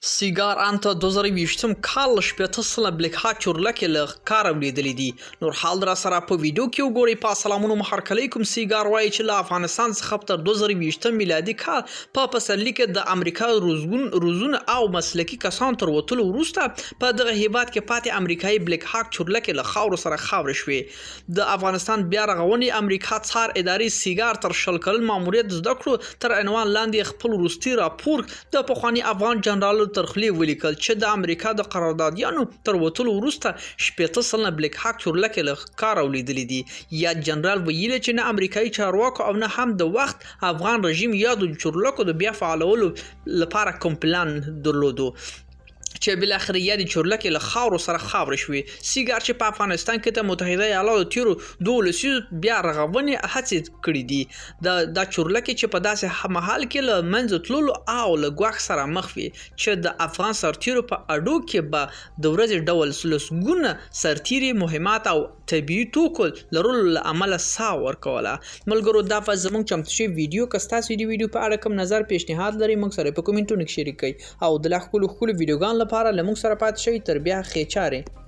سیګار ان ته 2020م کال شپته سله بلیک ها چورلکه له کار ولیدلې دي نور حال را سره په ویډیو کې وګورئ. په سلامونو محرک علیکم. سیګار وایي چې له افغانستان څخه تر 2020 میلادي کال په پسرلي کې د امریکا روزونه او مسلکي کسان تر وتلو وروسته په دغه هیواد کې پاتې امریکایي بلیک هاک چورلکه له خاور سره خاور شوې. د افغانستان بیا رغونې امریکا څار ادارې سیګار تر شل کلن ماموریت زده کړو تر عنوان لاندې خپل وروستي راپور د پخواني افغان جنرال ترخلی ولیکل چې د امریکا د قراردادیانو تر وتلو وروسته شپېته سلنه بلیک هاک چورلکه له کار ولیدلې دي. یا جنرال ویل چې نه امریکایي چارواکو او نه هم د وخت افغان رژیم یا د چورلکو د بیا فعالولو لپاره کوم پلان درلودو چې بل اخر یا د چورلکه له خاور سره خاور شوي. سیګار چې په افغانستان کې د متحده ایالاتو تیرو 12 بیا رغونې هڅې کړې دي. د چورلکه چې په داسې محل کې له منځ تللو او له ګواښ سره مخ وي چې د افغان سرتیرو په اډو کې به د ورځې ډول لسګونه سرتیري مهمات او طبيعي توکو لرلو له امله سا ورکوله. ملګرو دا په زموږ چمتو شوی ویډیو که ستاسو د ویډیو په اړه کوم نظر پیشنهاد لري موږ سره په کومنټونو کې شریک کړئ او د لا خپل ویډیوګان لپاره لموږ سره پاتې شئ. تر بیا خې چارې.